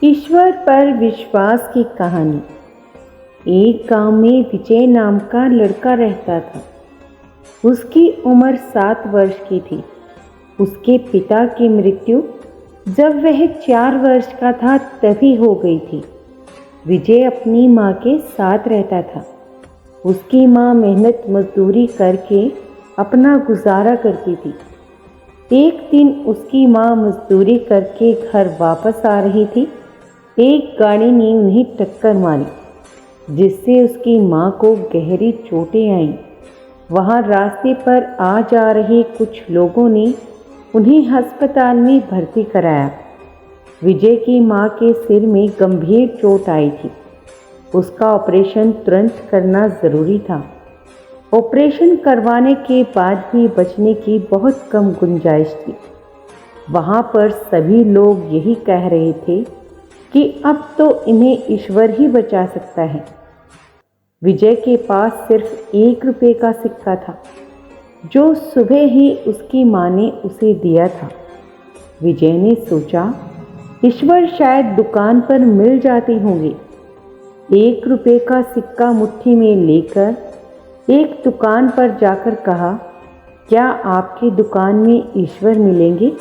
ईश्वर पर विश्वास की कहानी। एक गांव में विजय नाम का लड़का रहता था। उसकी उम्र 7 वर्ष की थी। उसके पिता की मृत्यु जब वह 4 वर्ष का था तभी हो गई थी। विजय अपनी माँ के साथ रहता था। उसकी माँ मेहनत मजदूरी करके अपना गुजारा करती थी। एक दिन उसकी माँ मजदूरी करके घर वापस आ रही थी। एक गाड़ी ने उन्हें टक्कर मारी जिससे उसकी माँ को गहरी चोटें आईं। वहाँ रास्ते पर आ जा रहे कुछ लोगों ने उन्हें अस्पताल में भर्ती कराया। विजय की माँ के सिर में गंभीर चोट आई थी। उसका ऑपरेशन तुरंत करना ज़रूरी था। ऑपरेशन करवाने के बाद भी बचने की बहुत कम गुंजाइश थी। वहाँ पर सभी लोग यही कह रहे थे कि अब तो इन्हें ईश्वर ही बचा सकता है। विजय के पास सिर्फ 1 रुपये का सिक्का था जो सुबह ही उसकी माँ ने उसे दिया था। विजय ने सोचा, ईश्वर शायद दुकान पर मिल जाते होंगे। 1 रुपये का सिक्का मुट्ठी में लेकर एक दुकान पर जाकर कहा, क्या आपकी दुकान में ईश्वर मिलेंगे?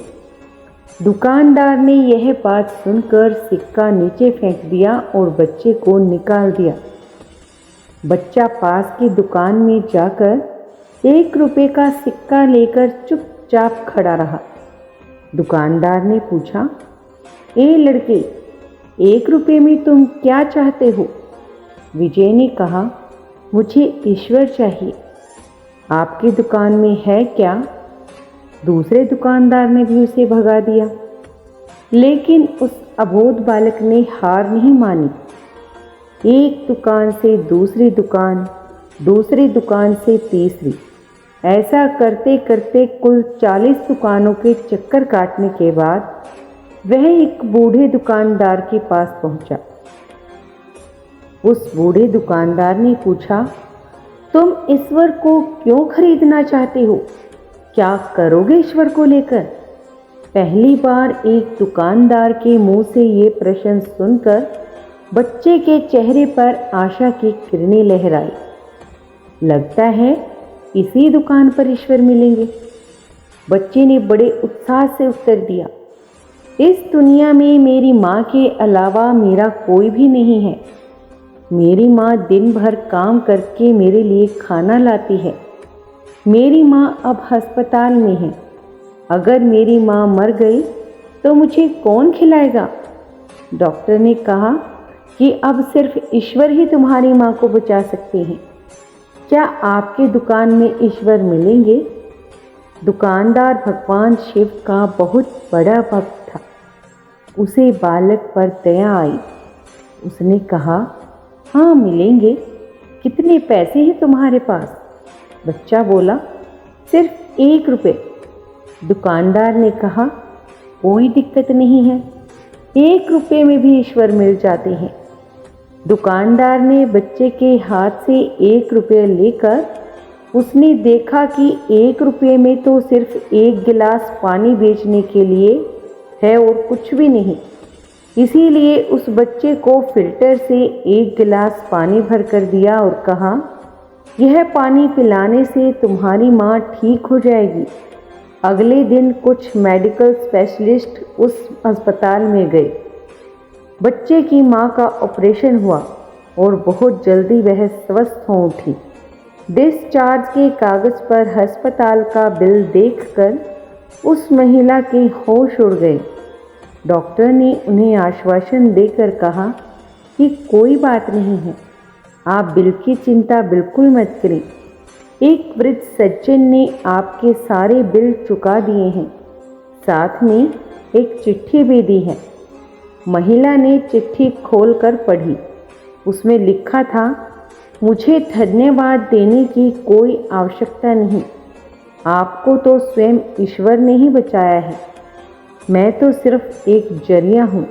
दुकानदार ने यह बात सुनकर सिक्का नीचे फेंक दिया और बच्चे को निकाल दिया। बच्चा पास की दुकान में जाकर 1 रुपये का सिक्का लेकर चुपचाप खड़ा रहा। दुकानदार ने पूछा, ए लड़के, 1 रुपये में तुम क्या चाहते हो? विजय ने कहा, मुझे ईश्वर चाहिए। आपकी दुकान में है क्या? दूसरे दुकानदार ने भी उसे भगा दिया। लेकिन उस अबोध बालक ने हार नहीं मानी। एक दुकान से दूसरी दुकान, दूसरी दुकान से तीसरी, ऐसा करते करते कुल 40 दुकानों के चक्कर काटने के बाद वह एक बूढ़े दुकानदार के पास पहुंचा। उस बूढ़े दुकानदार ने पूछा, तुम ईश्वर को क्यों खरीदना चाहते हो? क्या करोगे ईश्वर को लेकर? पहली बार एक दुकानदार के मुंह से ये प्रश्न सुनकर बच्चे के चेहरे पर आशा की किरणें लहराई। लगता है इसी दुकान पर ईश्वर मिलेंगे। बच्चे ने बड़े उत्साह से उत्तर दिया, इस दुनिया में मेरी माँ के अलावा मेरा कोई भी नहीं है। मेरी माँ दिन भर काम करके मेरे लिए खाना लाती है। मेरी माँ अब अस्पताल में है। अगर मेरी माँ मर गई तो मुझे कौन खिलाएगा? डॉक्टर ने कहा कि अब सिर्फ ईश्वर ही तुम्हारी माँ को बचा सकते हैं। क्या आपके दुकान में ईश्वर मिलेंगे? दुकानदार भगवान शिव का बहुत बड़ा भक्त था। उसे बालक पर दया आई। उसने कहा, हाँ मिलेंगे। कितने पैसे हैं तुम्हारे पास? बच्चा बोला, सिर्फ 1 रुपये। दुकानदार ने कहा, कोई दिक्कत नहीं है, 1 रुपये में भी ईश्वर मिल जाते हैं। दुकानदार ने बच्चे के हाथ से 1 रुपये लेकर उसने देखा कि 1 रुपये में तो सिर्फ 1 गिलास पानी बेचने के लिए है और कुछ भी नहीं। इसीलिए उस बच्चे को फिल्टर से 1 गिलास पानी भर कर दिया और कहा, यह पानी पिलाने से तुम्हारी माँ ठीक हो जाएगी। अगले दिन कुछ मेडिकल स्पेशलिस्ट उस अस्पताल में गए। बच्चे की माँ का ऑपरेशन हुआ और बहुत जल्दी वह स्वस्थ हो उठी। डिस्चार्ज के कागज़ पर अस्पताल का बिल देखकर उस महिला के होश उड़ गए। डॉक्टर ने उन्हें आश्वासन देकर कहा कि कोई बात नहीं है, आप बिल की चिंता बिल्कुल मत करें। एक वृद्ध सज्जन ने आपके सारे बिल चुका दिए हैं, साथ में एक चिट्ठी भी दी है। महिला ने चिट्ठी खोलकर पढ़ी। उसमें लिखा था, मुझे धन्यवाद देने की कोई आवश्यकता नहीं। आपको तो स्वयं ईश्वर ने ही बचाया है। मैं तो सिर्फ एक जरिया हूँ।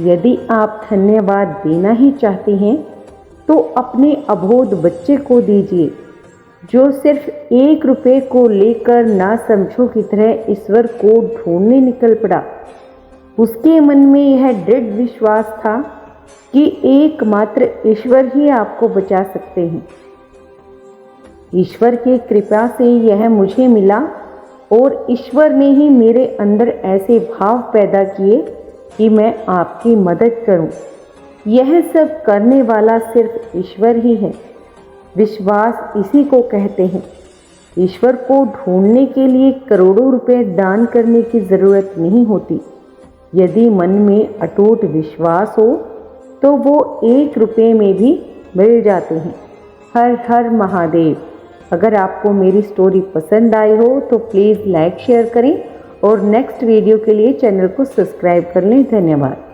यदि आप धन्यवाद देना ही चाहते हैं तो अपने अबोध बच्चे को दीजिए जो सिर्फ 1 रुपये को लेकर ना समझो की तरह ईश्वर को ढूंढने निकल पड़ा। उसके मन में यह दृढ़ विश्वास था कि एकमात्र ईश्वर ही आपको बचा सकते हैं। ईश्वर की कृपा से यह मुझे मिला और ईश्वर ने ही मेरे अंदर ऐसे भाव पैदा किए कि मैं आपकी मदद करूं। यह सब करने वाला सिर्फ ईश्वर ही है। विश्वास इसी को कहते हैं। ईश्वर को ढूंढने के लिए करोड़ों रुपए दान करने की ज़रूरत नहीं होती। यदि मन में अटूट विश्वास हो तो वो 1 रुपये में भी मिल जाते हैं। हर हर महादेव। अगर आपको मेरी स्टोरी पसंद आई हो तो प्लीज़ लाइक शेयर करें और नेक्स्ट वीडियो के लिए चैनल को सब्सक्राइब कर लें। धन्यवाद।